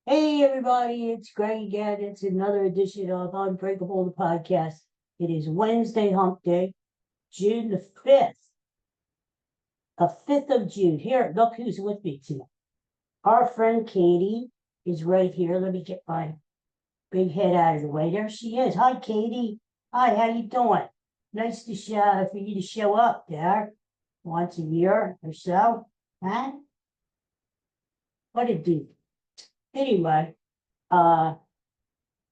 Hey everybody, it's Greg again. It's another edition of Unbreakable, the podcast. It is Wednesday hump day, June the 5th, the 5th of June. Here, look who's with me today. Our friend Katie is right here. Let me get my big head out of the way. There she is. Hi, Katie. Hi, how you doing? Nice to for you to show up there once a year or so. Huh? What a dude. Anyway, uh,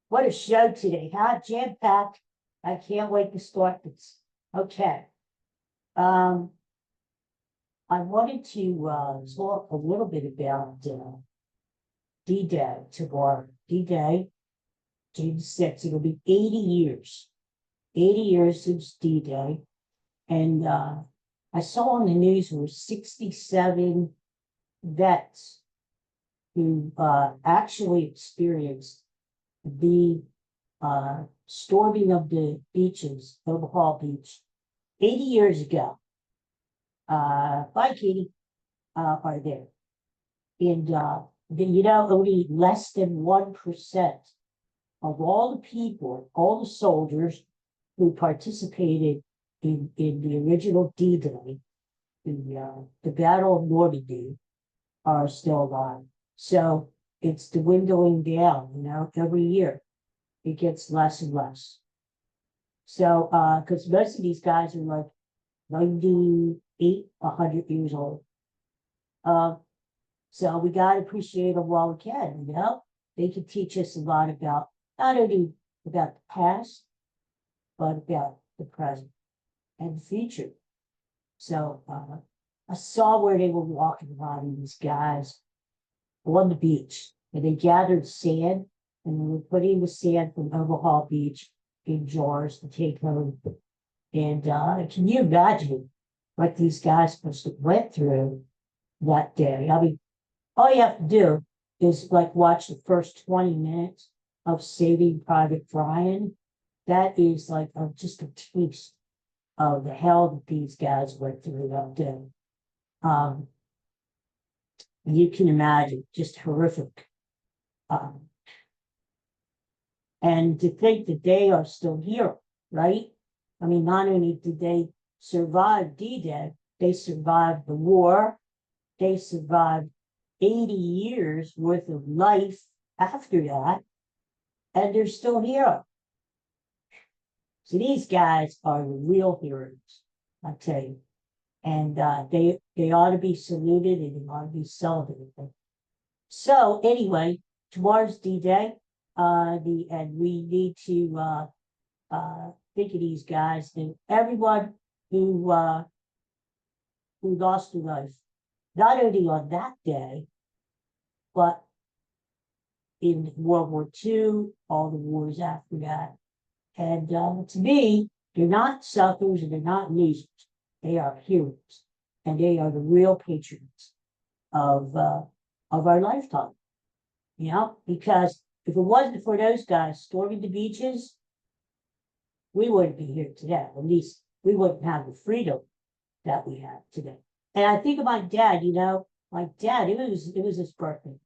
what a show today, huh? Jam-packed. I can't wait to start this. Okay. Um, I wanted to talk a little bit about D-Day tomorrow. D-Day, June 6th. It'll be 80 years. 80 years since D-Day. And I saw on the news there were 67 vets who actually experienced the storming of the beaches, Omaha Beach, 80 years ago. Bye, Katie, are there. And, only less than 1% of all the people, all the soldiers who participated in the original D-Day, the Battle of Normandy, are still alive. So it's dwindling down, every year. It gets less and less. So, because most of these guys are like 98, 100 years old. So we got to appreciate them while we can. They can teach us a lot about not only about the past, but about the present and the future. So I saw where they were walking around, these guys on the beach, and they gathered sand and they were putting the sand from Omaha Beach in jars to take home. And can you imagine what these guys must have went through that day? I mean, all you have to do is like watch the first 20 minutes of Saving Private Ryan. That is like just a taste of the hell that these guys went through that day. Um, you can imagine, just horrific. Um, and to think that they are still here, right? I mean, not only did they survive D-Day, they survived the war, they survived 80 years worth of life after that, and they're still here. So these guys are the real heroes, I tell you. And they ought to be saluted and they ought to be celebrated. So anyway, tomorrow's D-Day, and we need to think of these guys and everyone who lost their life, not only on that day, but in World War II, all the wars after that. And to me, they're not suckers and they're not losers. They are heroes, and they are the real patriots of our lifetime. Because if it wasn't for those guys storming the beaches, we wouldn't be here today. At least we wouldn't have the freedom that we have today. And I think of my dad. My dad. It was his birthday,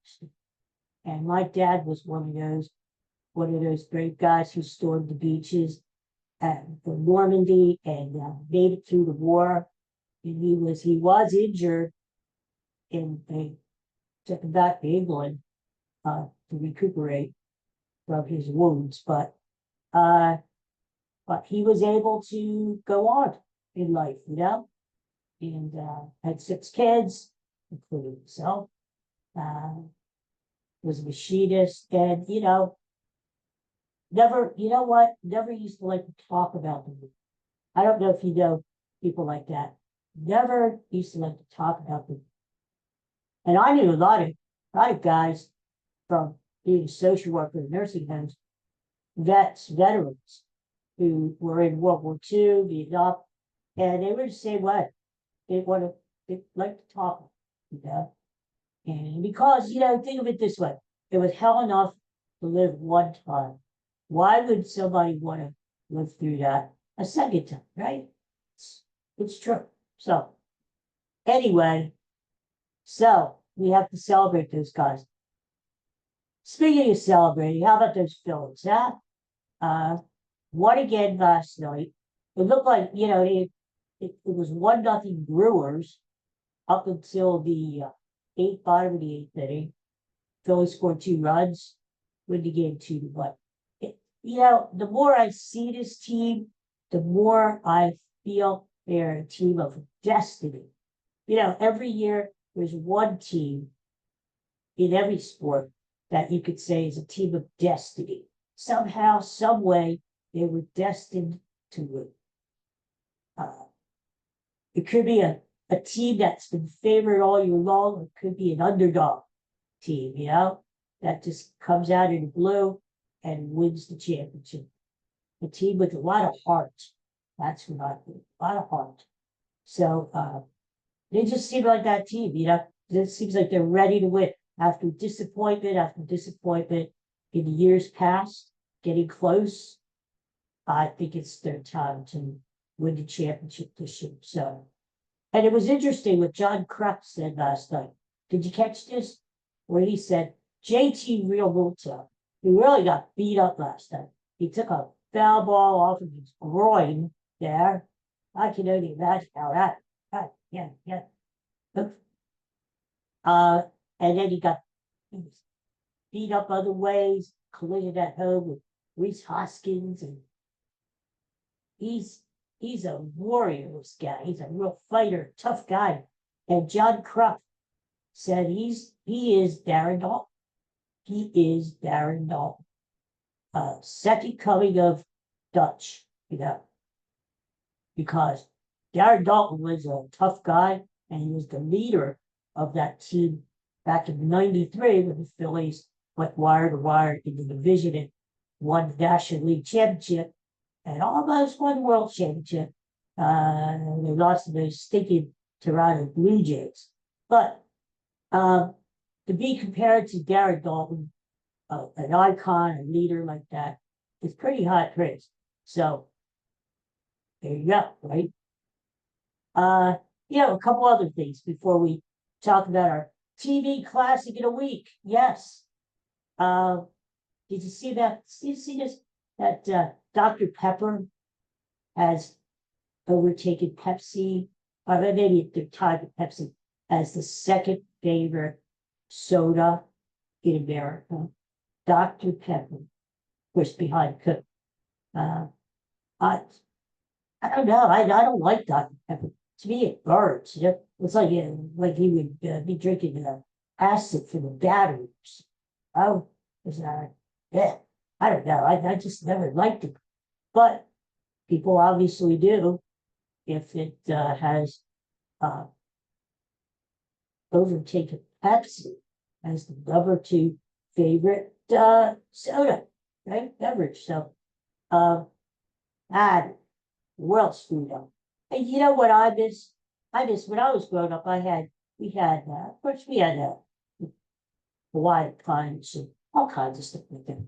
and my dad was one of those great guys who stormed the beaches from Normandy and made it through the war. And he was injured, and they took him back to England to recuperate from his wounds. But he was able to go on in life, and had 6 kids, including himself. Uh, was a machinist, and never, never used to like to talk about them. I don't know if you know people like that. Never used to like to talk about them. And I knew a lot of guys from being a social worker in nursing homes, veterans who were in World War II, Vietnam, and they were the same way. They like to talk, And because, think of it this way, it was hell enough to live one time. Why would somebody want to live through that a second time, right? It's true. So anyway, so we have to celebrate those guys. Speaking of celebrating, how about those Phillies, huh? Won again last night. It looked like, it was 1-0 Brewers up until the bottom of the eighth inning. Phillies scored 2 runs, win the game 2-1. The more I see this team, the more I feel they're a team of destiny. Every year there's one team in every sport that you could say is a team of destiny. Somehow, some way, they were destined to win. It could be a team that's been favored all year long. It could be an underdog team, that just comes out in the blue and wins the championship. A team with a lot of heart. That's what I think. A lot of heart. So they just seem like that team, It seems like they're ready to win. After disappointment in the years past, getting close, I think it's their time to win the championship this year. So, and it was interesting what John Kruk said last night. Did you catch this? Where he said, JT Realmuto, he really got beat up last night. He took a foul ball off of his groin there. I can only imagine how yeah. And then he was beat up other ways, collision at home with Reese Hoskins, and he's a warrior, this guy. He's a real fighter, tough guy. And John Kruk said he is Darren Daulton. He is Darren Daulton. Second coming of Dutch, because Darren Daulton was a tough guy, and he was the leader of that team back in '93 when the Phillies went wire to wire in the division and won the National League Championship and almost won World Championship. They lost to those stinking Toronto Blue Jays. But to be compared to Darren Daulton, an icon, a leader like that, is pretty high praise. So there you go, right? A couple other things before we talk about our TV classic of the week. Yes. Did you see that? Did you see this? That Dr. Pepper has overtaken Pepsi, or maybe they're tied with Pepsi, as the second favorite soda in America. Dr. Pepper, of course, behind Coke. I don't know. I don't like Dr. Pepper. To me, it burns. It's like he would be drinking acid for the batteries. Oh, is that? Yeah, I don't know. I just never liked it, but people obviously do if it has overtaken Pepsi as the number 2 favorite soda, right? Beverage. So, and world screwed up. And you know what I miss? I miss when I was growing up. Of course, we had Hawaiian Punch and all kinds of stuff like that.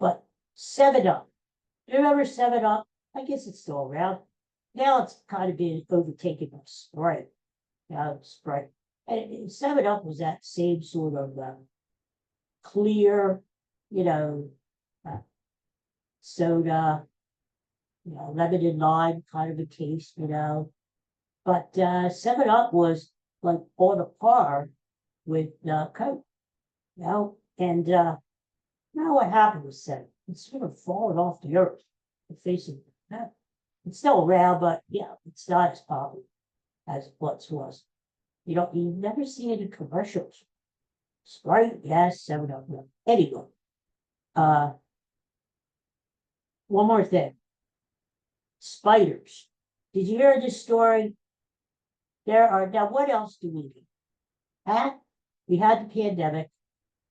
But 7-Up. Do you remember 7-Up? I guess it's still around. Now it's kind of been overtaken by Sprite. Sprite. And 7-Up was that same sort of clear, soda, lemon and lime kind of a taste, But 7-Up was like on a par with Coke, And now what happened with 7? It's sort of fallen off the earth. The face of it. It's still around, but it's not as popular as it once was. You never see it in commercials. Sprite, yes, 7-Up, no. Anyway, one more thing. Spiders. Did you hear this story? Now what else do we need? We had the pandemic.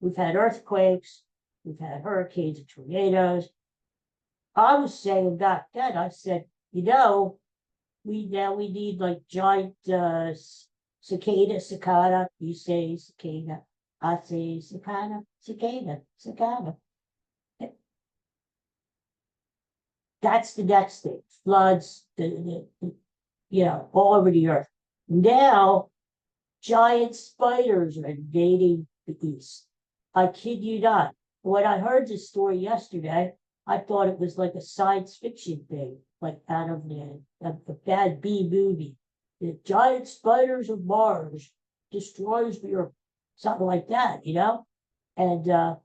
We've had earthquakes. We've had hurricanes and tornadoes. I was saying back then, I said, we need like giant cicada. You say cicada. I say cicada. That's the next thing. Floods, all over the earth. Now, giant spiders are invading the east. I kid you not. when I heard this story yesterday, I thought it was like a science fiction thing, like out of the bad B movie. The giant spiders of Mars destroys the Earth, something like that, And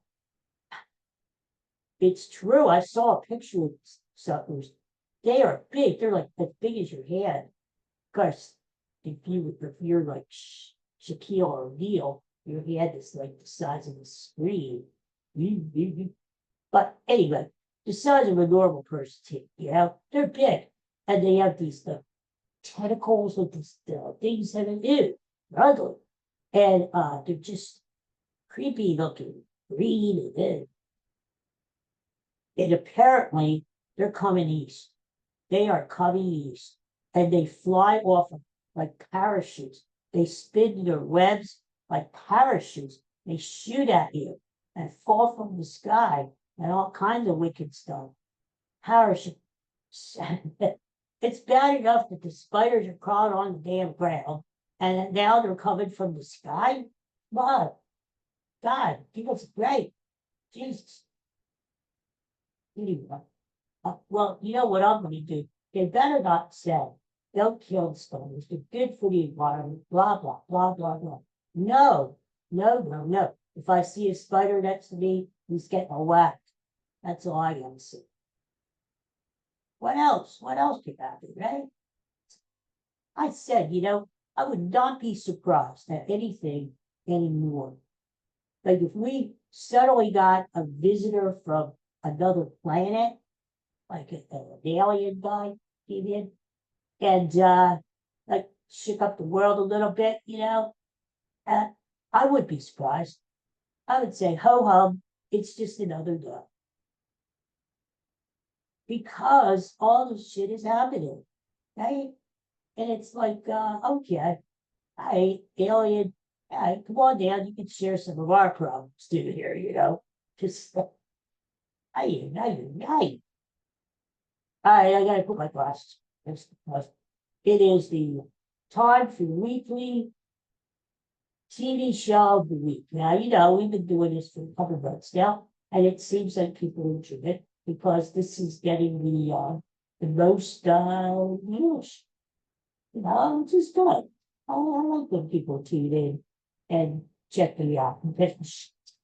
it's true. I saw a picture of suckers. They are big. They're like as big as your hand. Of course, if you're like Shaquille O'Neal, your hand is like the size of the screen. But anyway, the size of a normal person, they're big, and they have these tentacles with these things that they do. They're ugly, and they're just creepy looking, green, and apparently they're coming east. They are coming east, and they fly off like parachutes. They spin their webs like parachutes. They shoot at you and fall from the sky and all kinds of wicked stuff. Parachute. It's bad enough that the spiders are crawling on the damn ground, and now they're coming from the sky. God, God, give us a break. Jesus. Anyway, well, you know what I'm going to do? They better not say, don't kill the spiders. They're good for the environment, blah, blah, blah, blah, blah. No, no, no, no. If I see a spider next to me, he's getting a whack. That's all I got to see. What else? What else could happen, right? I said, I would not be surprised at anything anymore. Like if we suddenly got a visitor from another planet, like an alien guy came in and like shook up the world a little bit, I would be surprised. I would say, ho hum, it's just another day. Because all this shit is happening, right? And it's like, okay, hey, alien, hey, come on down, you can share some of our problems too here, Just, hey. All right, I gotta put my glasses. It is the time for the weekly TV show of the week. Now, we've been doing this for a couple of months now, and it seems like people enjoy it because this is getting the most views. Which is good. I like when people tune in and check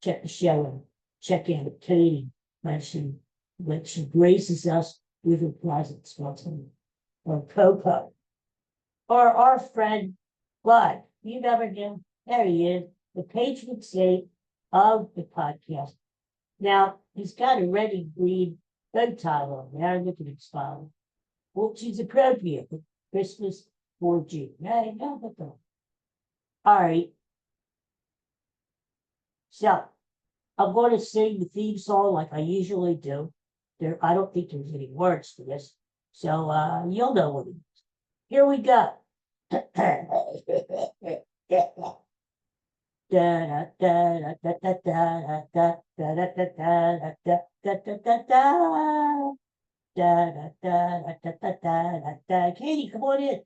check the show and check in with Katie when she graces us with her presence once or Coco. Or our friend Bud. You never knew. There he is, the patron saint of the podcast. Now, he's got a red and green bow tie on there. Look at it smiling. Which is appropriate for Christmas for June. Right? All right. So, I'm going to sing the theme song like I usually do. I don't think there's any words to this. So, you'll know what it is. Here we go. Katie, come on in.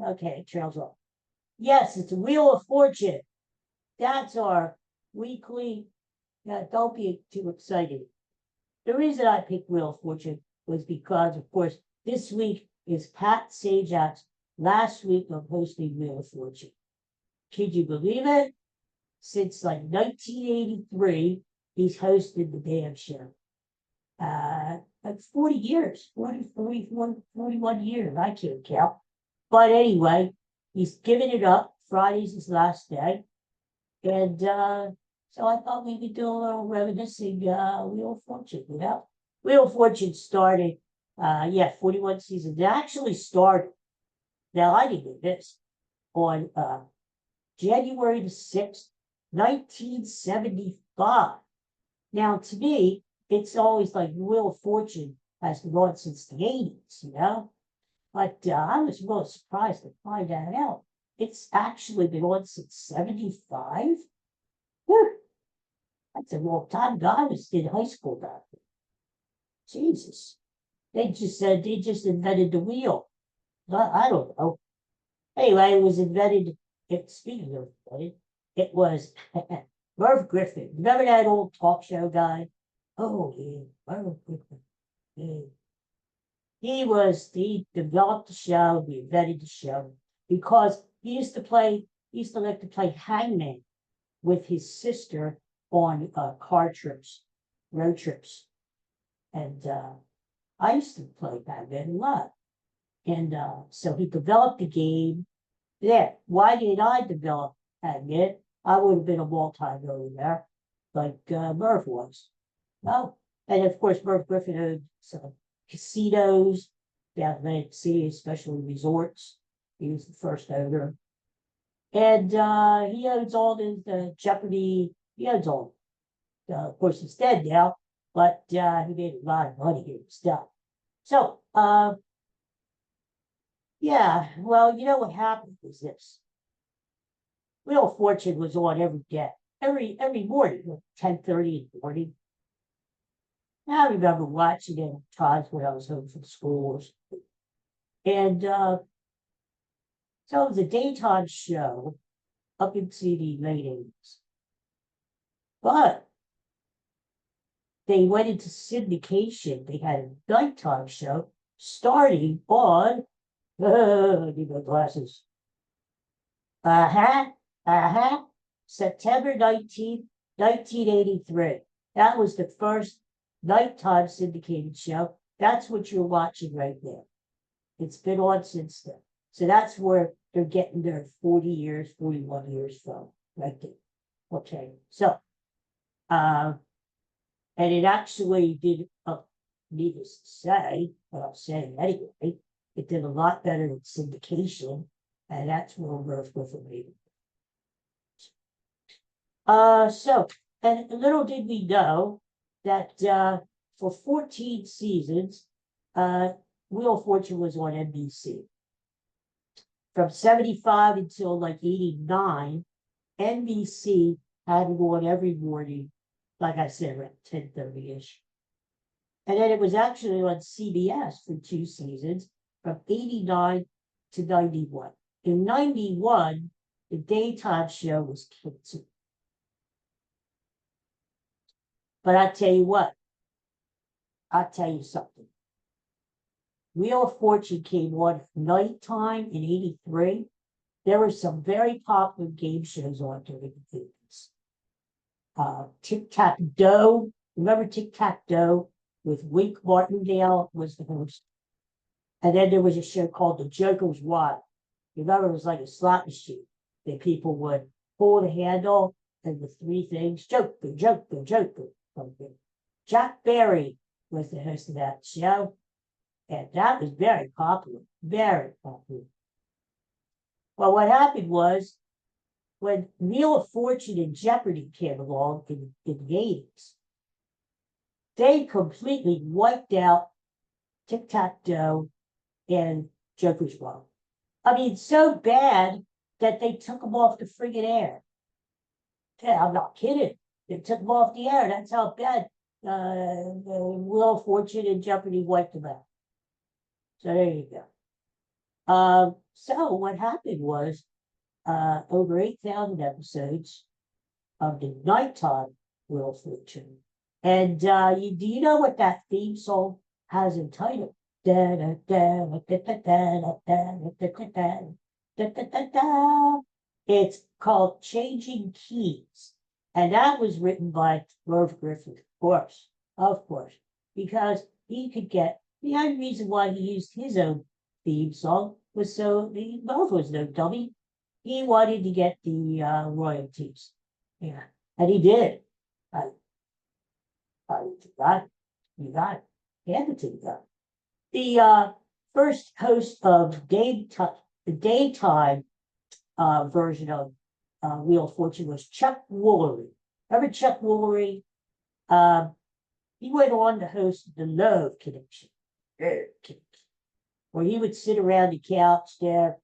Okay, trails off. Yes, it's a Wheel of Fortune. That's our weekly. Don't be too excited. The reason I picked Wheel of Fortune was because, of course, this week is Pat Sajak's last week of hosting Wheel of Fortune. Could you believe it? Since like 1983, he's hosted the damn show. Like 40 years, 41 years, I can't count. But anyway, he's giving it up. Friday's his last day. And so I thought we could do a little reminiscing Wheel of Fortune, Wheel of Fortune started, 41 seasons. It actually started, now I didn't know this, on January the 6th, 1975. Now, to me, it's always like Wheel of Fortune has been on since the 80s, But I was really surprised to find that out. It's actually been on since 75. That's a long time ago. I was in high school back then. Jesus. They just invented the wheel. I don't know. Anyway, it was invented, speaking of invented, It was Merv Griffin. Remember that old talk show guy? Oh, yeah, Merv Griffin. Yeah. He developed the show, he invented the show because he used to like to play hangman with his sister on car trips, road trips. And I used to play hangman a lot. And so he developed the game. Yeah, why did I develop hangman? I would have been a multi-millionaire like Merv was. No. And of course, Merv Griffin owned some casinos down in Atlantic City, especially resorts. He was the first owner. And he owns all the Jeopardy, he owns all. Of course, he's dead now, but he made a lot of money here and stuff. So, yeah, well, you know what happened was this. Wheel of Fortune was on every day, every morning, 10:30 in the morning. I remember watching it at times when I was home from school. And so it was a daytime show up into the late 80s. But they went into syndication. They had a nighttime show starting on, I need my glasses. September 19th, 1983. That was the first nighttime syndicated show. That's what you're watching right there. It's been on since then. So that's where they're getting their 40 years, 41 years from, right there. Okay, so, and it actually did, needless to say, but I'm saying anyway, it did a lot better than syndication, and that's where Merv Griffin made it. So, and little did we know that for 14 seasons, Wheel of Fortune was on NBC. From 75 until like 89, NBC had it on every morning, like I said, around 10:30-ish. And then it was actually on CBS for 2 seasons, from 89 to 91. In 91, the daytime show was canceled. But I tell you what, I'll tell you something. Wheel of Fortune came on nighttime in 83. There were some very popular game shows on during the 80s. Tic-Tac-Doe. Remember Tic-Tac-Doe with Wink Martindale was the host. And then there was a show called The Joker's Wild. Remember, it was like a slot machine that people would pull the handle and the 3 things, Joker, Joker, Joker. Jack Barry was the host of that show. And that was very popular, very popular. Well, what happened was when Wheel of Fortune and Jeopardy came along in the 80s, they completely wiped out Tic-Tac-Doe and Joker's Wild. I mean, so bad that they took them off the friggin' air. Yeah, I'm not kidding. They took them off the air. That's how bad Wheel of Fortune and Jeopardy wiped them out. So there you go. So what happened was over 8,000 episodes of the nighttime Wheel of Fortune. And do you know what that theme song has entitled? It's called Changing Keys. And that was written by Merv Griffin, of course, because he could get the only reason why he used his own theme song was so Merv was no dummy. He wanted to get the royalties. Yeah. And he did. You got it. Hand it to the guy. The first host of the daytime version of Wheel of Fortune was Chuck Woolery. Remember Chuck Woolery? He went on to host the Love Connection, where he would sit around the couch there,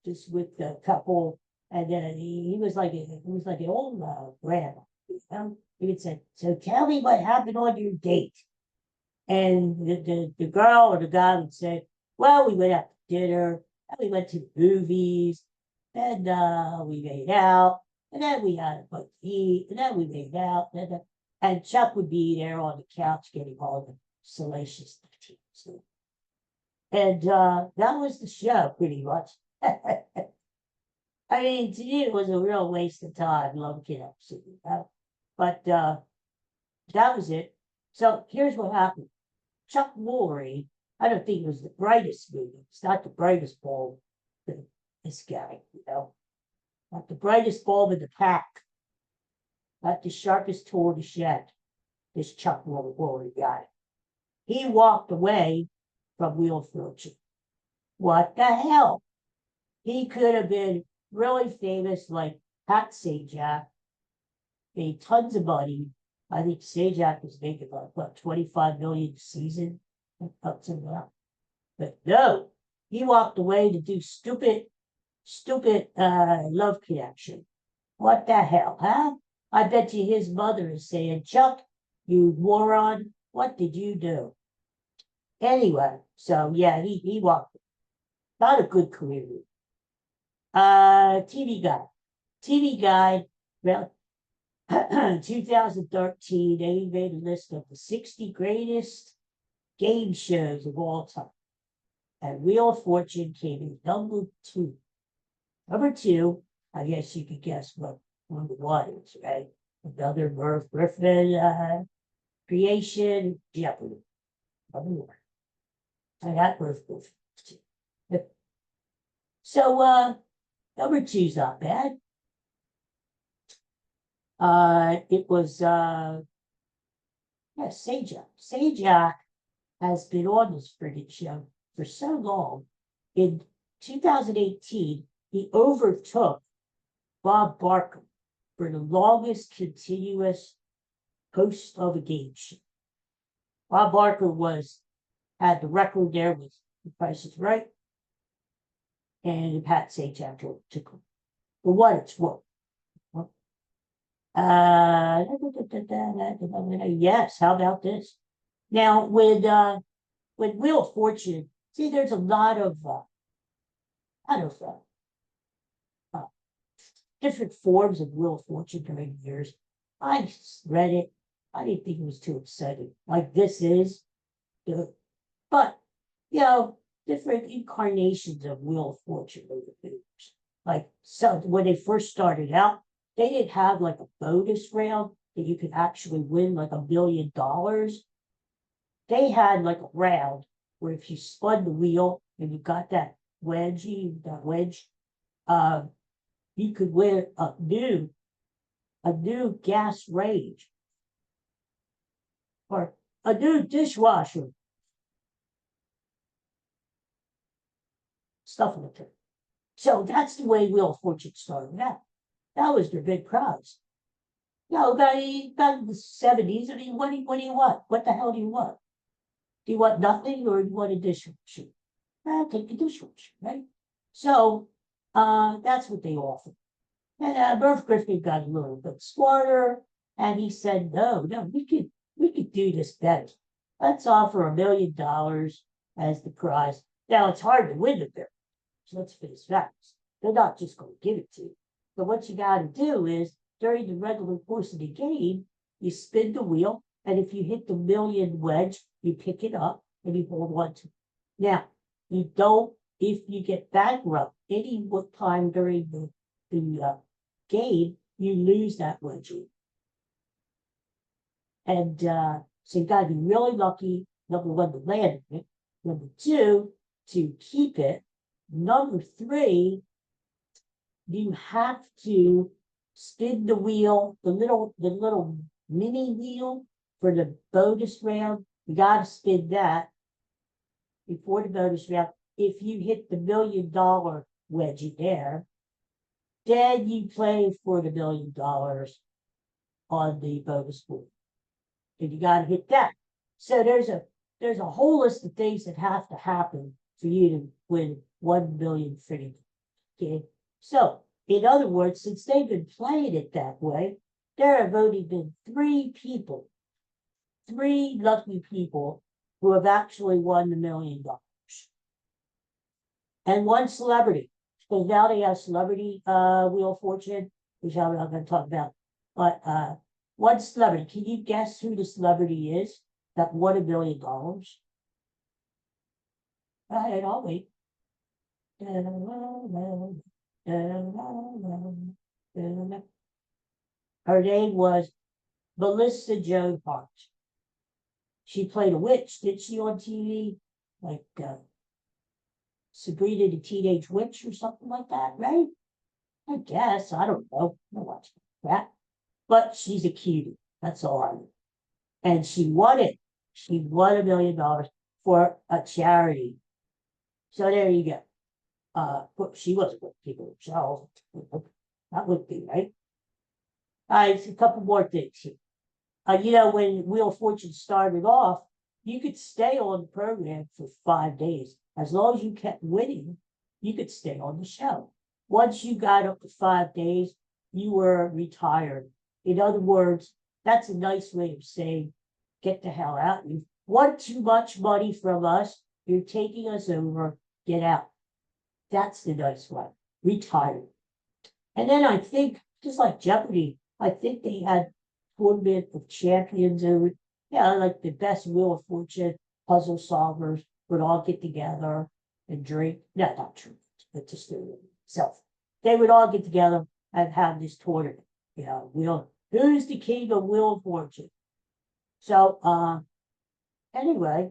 just with the couple, and then he was like an old grandma. You know? He would say, "So tell me what happened on your date." And the girl or the guy would say, "Well, we went out to dinner, and we went to the movies, and we made out, And then we had a bite to eat, and then we made out, and Chuck would be there on the couch getting all the salacious details. And that was the show, pretty much. I mean, to me, it was a real waste of time, Love Connection, you know? But that was it. So here's what happened. Chuck Woolery, I don't think it was the brightest movie. It's not the brightest bulb, this guy, you know, not the brightest bulb in the pack, not the sharpest tool in the shed, this Chuck Woolery guy. He walked away from Wheel of Fortune. What the hell? He could have been really famous like Pat Sajak, made tons of money. I think Sajak was making like what 25 million a season, up to that. But no, he walked away to do stupid Love Connection. What the hell, huh? I bet you his mother is saying, Chuck, you moron, what did you do? Anyway, so yeah, he walked. Not a good career. TV Guide. TV Guide, well, 2013, they made a list of the 60 greatest game shows of all time. And Wheel of Fortune came in number 2. Number 2, I guess you could guess what number 1 is, right? Another Merv Griffin creation, Jeopardy. Number 1. I got Merv Griffin. So number 2's not bad. It was Sajak. Sajak has been on this friggin' show for so long. In 2018, he overtook Bob Barker for the longest continuous host of a game show. Bob Barker had the record there with The Price is Right, and Pat Sajak took him. For what it's worth. Yes, how about this? Now, with Wheel of Fortune, see, there's a lot of different forms of Wheel of Fortune during the years. I read it. I didn't think it was too exciting. Like this is, but you know, different incarnations of Wheel of Fortune over the years. Like so, when they first started out, they didn't have like a bonus round that you could actually win like $1 million. They had like a round where if you spun the wheel and you got that wedge, you could win a new gas range or a new dishwasher. Stuff like that. So that's the way Wheel of Fortune started out. That was their big prize. You know, back in the 70s, I mean, what do you want? What the hell do you want? Do you want nothing or do you want a dishwasher? Take the dishwasher, right? So that's what they offered. And Merv Griffin got a little bit smarter, and he said, no, we could do this better. Let's offer $1 million as the prize. Now it's hard to win it there. So let's face facts. They're not just going to give it to you. But what you got to do is during the regular course of the game, you spin the wheel, and if you hit the million wedge, you pick it up and you hold on to it. Now, you don't, if you get bankrupt any time during the game, you lose that wedge. And so you got to be really lucky, number 1, to land it. Number 2, to keep it. Number 3, you have to spin the wheel, the little mini wheel for the bonus round. You got to spin that before the bonus round. If you hit the $1 million wedge in there, then you play for the $1 million on the bonus pool. And you got to hit that. So there's a whole list of things that have to happen for you to win 1 million freaking. Okay. So, in other words, since they've been playing it that way, there have only been 3 lucky people who have actually won the $1 million. And 1 celebrity. Because now they have celebrity Wheel of Fortune. which I'm not going to talk about. But one celebrity. Can you guess who the celebrity is that won $1 million? Go ahead, I'll wait. Her name was Melissa Joan Hart. She played a witch, did she, on TV? Like Sabrina the Teenage Witch or something like that, right? I guess. I don't know. I don't watch that. But she's a cutie. That's all I know. And she won it. She won $1 million for a charity. So there you go. She wasn't with people herself. That would be right. All right, a couple more things here. When Wheel of Fortune started off, you could stay on the program for 5 days. As long as you kept winning, you could stay on the show. Once you got up to 5 days, you were retired. In other words, that's a nice way of saying, get the hell out. You want too much money from us, you're taking us over, get out. That's the nice way. Retire. And then I think, just like Jeopardy, I think they had tournament of champions over. Yeah, like the best Wheel of Fortune puzzle solvers would all get together and drink. No, not true, but just themselves. They would all get together and have this tournament. Who's the king of Wheel of Fortune? So, anyway,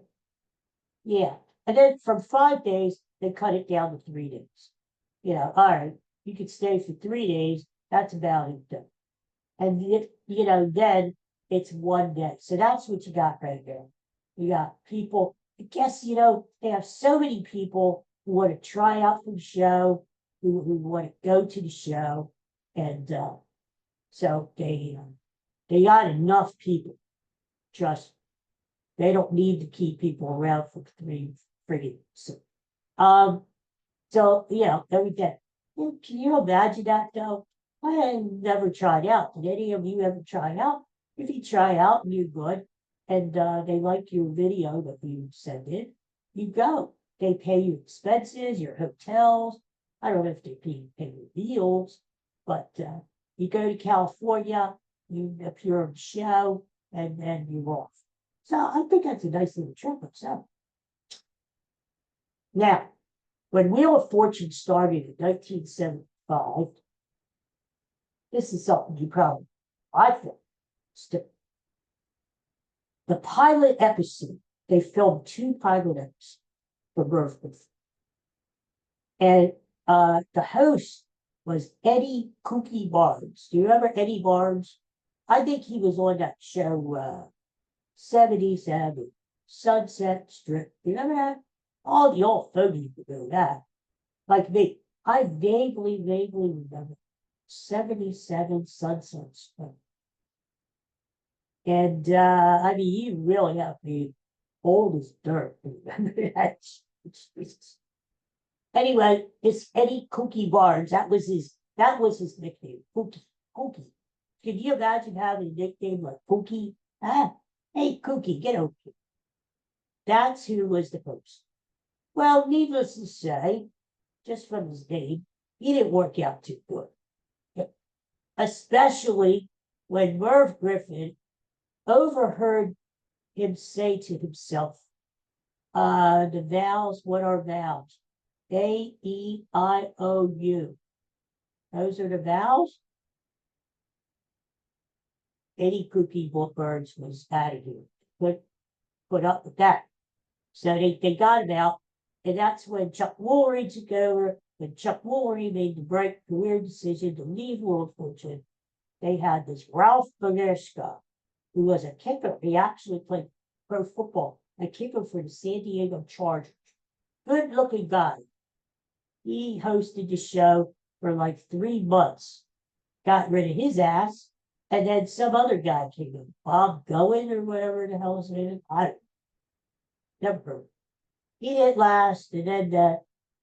yeah. And then from 5 days, they cut it down to 3 days. All right, you could stay for 3 days. That's about it. And, then it's 1 day. So that's what you got right there. You got people, I guess, they have so many people who want to try out for the show, who want to go to the show. And so they got enough people. Trust me. They don't need to keep people around for 3 friggin' every day. Can you imagine that though? I had never tried out. Did any of you ever try out? If you try out and you're good, and they like your video that you send in, you go. They pay your expenses, your hotels. I don't know if they pay your meals, but you go to California, you appear on the show, and then you're off. So I think that's a nice little trip itself. Now, when Wheel of Fortune started in 1975, this is something you probably, I think, the pilot episode, they filmed 2 pilot episodes for Birthday. And the host was Eddie Kooky Barnes. Do you remember Eddie Barnes? I think he was on that show, 77, Sunset Strip. Do you remember that? All the old fogies would know that. Like me, I vaguely remember 77 Sunset Strip. And you really have to be old as dirt to remember that. Anyway, it's Eddie Kooky Barnes. That was his nickname. Kooky. Can you imagine having a nickname like Kooky? Hey Kooky, get over here. That's who was the host. Well, needless to say, just from his name, he didn't work out too good. Especially when Merv Griffin overheard him say to himself, the vowels, what are vowels? A-E-I-O-U. Those are the vowels. Eddie Kooky Barnes was out of here. Put up with that. So they got him out. And that's when Chuck Woolery took over. When Chuck Woolery made the bright career decision to leave Wheel of Fortune, they had this Ralph Boneska, who was a kicker. He actually played pro football, a kicker for the San Diego Chargers. Good looking guy. He hosted the show for like 3 months, got rid of his ass, and then some other guy came in, Bob Goen or whatever the hell his name is. I never heard. He didn't last, and then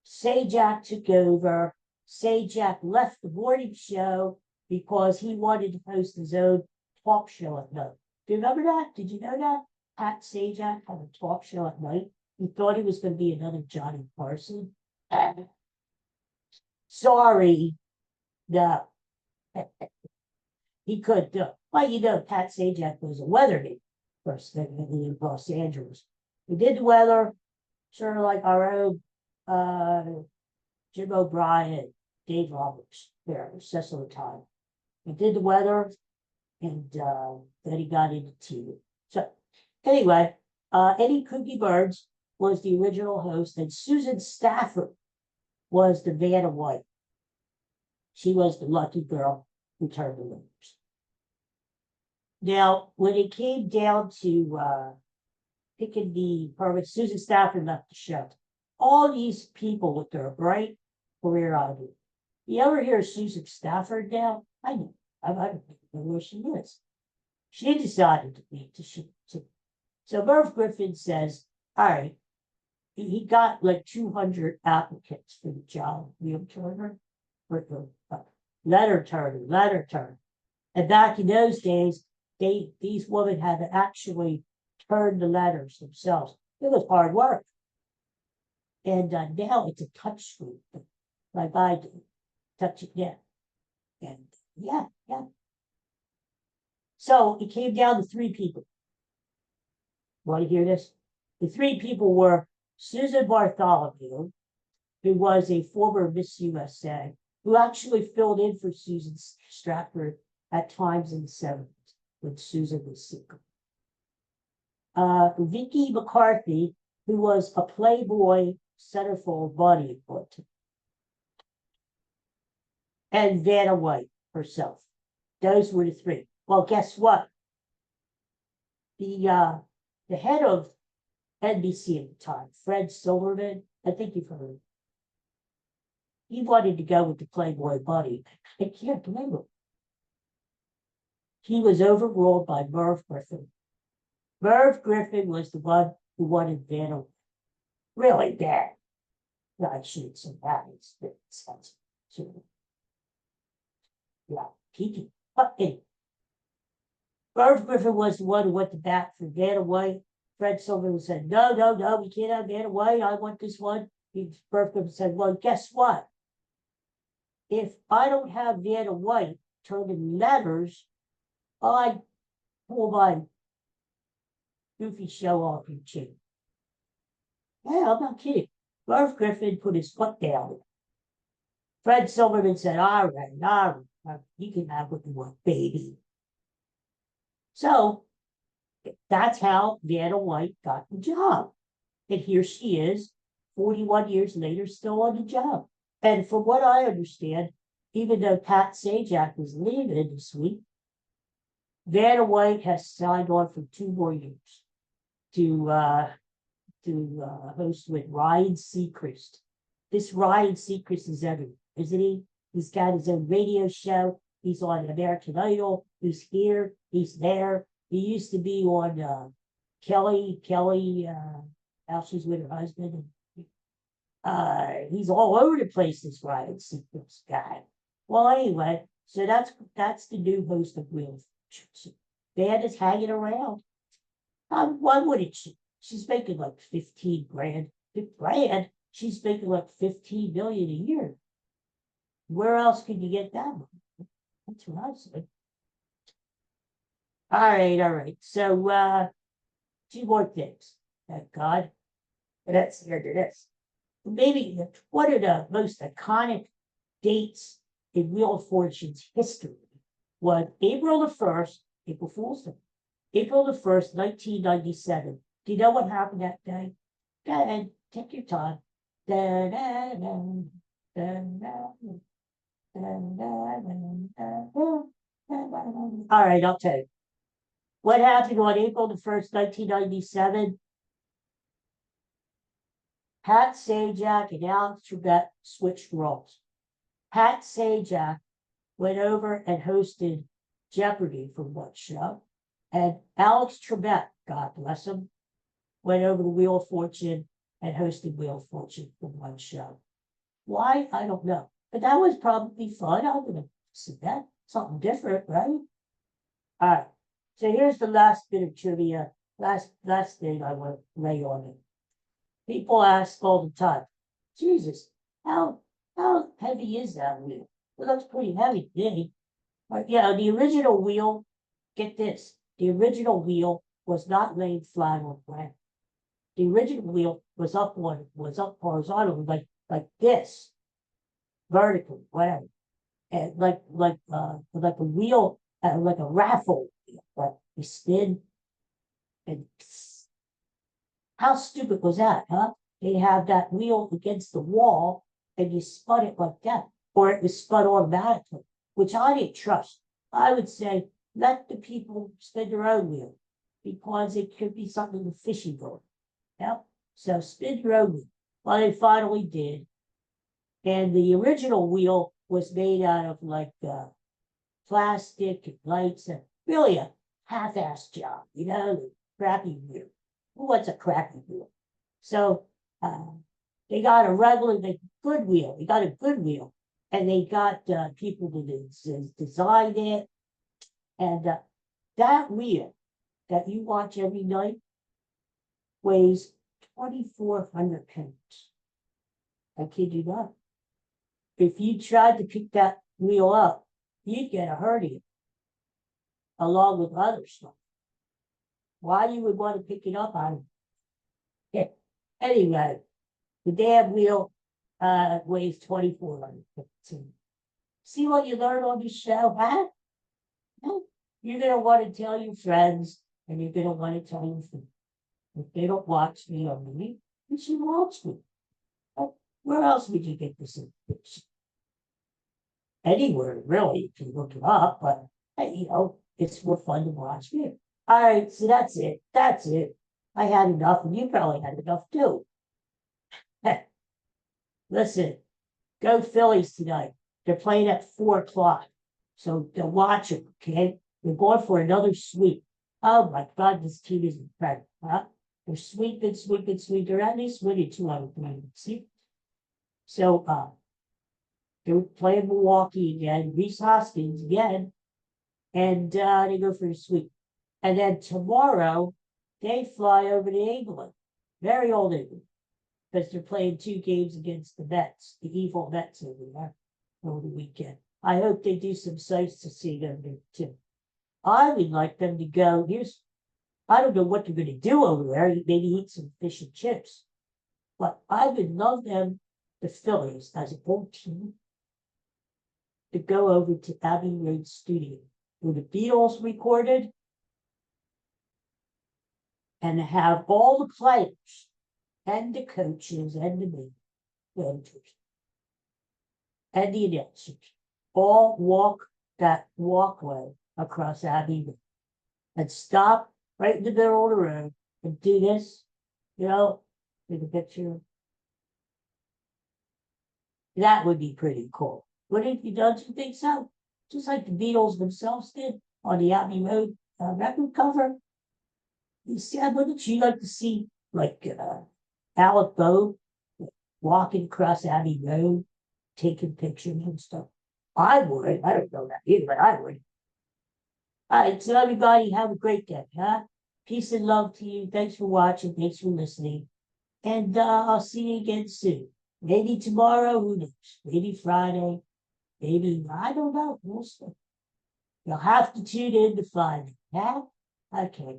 Sajak took over. Sajak left the morning show because he wanted to host his own talk show at night. Do you remember that? Did you know that? Pat Sajak had a talk show at night. He thought he was going to be another Johnny Carson. Sorry, no. He could do. Well, Pat Sajak was a weatherman first thing in Los Angeles. We did the weather, sort of like our own Jim O'Brien, Dave Roberts, there, Cecil time. He did the weather, and then he got into TV. So anyway, Eddie Cookie Burns was the original host, and Susan Stafford was the Vanna White. She was the lucky girl who turned the winners. Now, when it came down to picking the perfect, Susan Stafford left the show. All these people with their bright career idea. You ever hear of Susan Stafford now? I know. I don't know where she is. She decided to leave the show. So Merv Griffin says, all right, he got like 200 applicants for the job, wheel turner, or letter turner. And back in those days, these women had to actually turn the letters themselves. It was hard work. And now it's a touch screen, like I do. Touch it down. And yeah. So it came down to 3 people. Want to hear this? The 3 people were Susan Bartholomew, who was a former Miss USA, who actually filled in for Susan Stratford at times in the 70s when Susan was sick. Vicky McCarthy, who was a Playboy centerfold body foot, and Vanna White herself. Those were the 3. Well, guess what? The head of NBC at the time, Fred Silverman, I think you've heard of him. He wanted to go with the Playboy buddy. I can't blame him. He was overruled by Merv Griffin. Merv Griffin was the one who wanted Vanna really bad. No, I shouldn't say that. It's expensive. Yeah, peaking. But anyway, Merv Griffin was the one who went to bat for Vanna White. Fred Silverman said, no, we can't have Vanna White. I want this one. Merv Griffin said, well, guess what? If I don't have Vanna White turned in letters, I pull my goofy show off your chin. Yeah, I'm not kidding. Merv Griffin put his foot down. Fred Silverman said, all right, you can have what you want, baby. So that's how Vanna White got the job. And here she is, 41 years later, still on the job. And from what I understand, even though Pat Sajak was leaving this week, Vanna White has signed on for 2 more years to host with Ryan Seacrest. This Ryan Seacrest is everywhere, isn't he? He's got his own radio show. He's on American Idol. He's here. He's there. He used to be on Kelly, now she's with her husband. He's all over the place, this Ryan Seacrest guy. Well, anyway, so that's the new host of Wheel of Fortune. Van is hanging around. Why wouldn't she? She's making like 15 grand. She's making like 15 million a year. Where else can you get that money? That's what I said. All right. So 2 more things. Thank God. And that's the end of this. Maybe one of the most iconic dates in Wheel of Fortune's history was April 1st, April Fool's Day, April 1st, 1997. Do you know what happened that day? Go ahead, take your time. All right, I'll tell you. What happened on April 1st, 1997? Pat Sajak and Alex Trebek switched roles. Pat Sajak went over and hosted Jeopardy for one show, and Alex Trebek, God bless him, went over to Wheel of Fortune and hosted Wheel of Fortune for one show. Why? I don't know. But that was probably fun. I'm going to see that. Something different, right? All right. So here's the last bit of trivia. Last thing I want to lay on it. People ask all the time, Jesus, how heavy is that wheel? It looks pretty heavy to me. The original wheel, get this, the original wheel was not laid flat on the ground. The original wheel was up horizontally, like this, vertically, whatever. And like a wheel, like a raffle wheel, like you spin and how stupid was that, huh? They have that wheel against the wall and you spun it like that, or it was spun automatically, which I didn't trust. I would say let the people spin their own wheel because it could be something fishy going. Yeah. So spin your own wheel. Well, they finally did. And the original wheel was made out of like plastic and lights and really a half-assed job, the crappy wheel. Who wants a crappy wheel? So they got a regular, good wheel. They got a good wheel, and they got people to design it. And that wheel that you watch every night weighs 2,400 pounds. I kid you not. If you tried to pick that wheel up, you'd get a hernia along with other stuff. Why you would want to pick it up, I don't know. Anyway, the damn wheel weighs 2,400 pounds. See what you learn on the show, huh? No. You're going to want to tell your friends, and you're going to want to tell your family. If they don't watch me on me, you should watch me. Where else would you get this information? Anywhere, really, if you look it up, but hey, it's more fun to watch me. All right, so that's it. That's it. I had enough, and you probably had enough too. Listen, go Phillies tonight. They're playing at 4 o'clock. So to watch them, okay? They're going for another sweep. Oh my God, this team is incredible, huh? They're sweeping. They're at least winning 200 games. See? So they're playing Milwaukee again, Reese Hoskins again, and they go for a sweep. And then tomorrow they fly over to England, very old England, because they're playing 2 games against the Mets, the evil Mets over there over the weekend. I hope they do some sights to see them there too. I would like them to go. I don't know what they're going to do over there. Maybe eat some fish and chips. But I would love them, the Phillies, as a whole team, to go over to Abbey Road Studio, where the Beatles recorded, and have all the players and the coaches and the managers and the announcers all walk that walkway across Abbey Road and stop right in the middle of the road and do this, with a picture. That would be pretty cool. Don't you think so? Just like the Beatles themselves did on the Abbey Road record cover. You see, wouldn't you like to see like Alec Boe walking across Abbey Road, taking pictures and stuff? I would. I don't know that either, but I would. All right, so everybody have a great day, huh? Peace and love to you. Thanks for watching. Thanks for listening. And I'll see you again soon. Maybe tomorrow, who knows? Maybe Friday. Maybe, I don't know. We'll see. You'll have to tune in to find it, huh? Okay.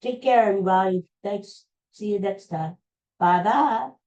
Take care, everybody. Thanks. See you next time. Bye-bye.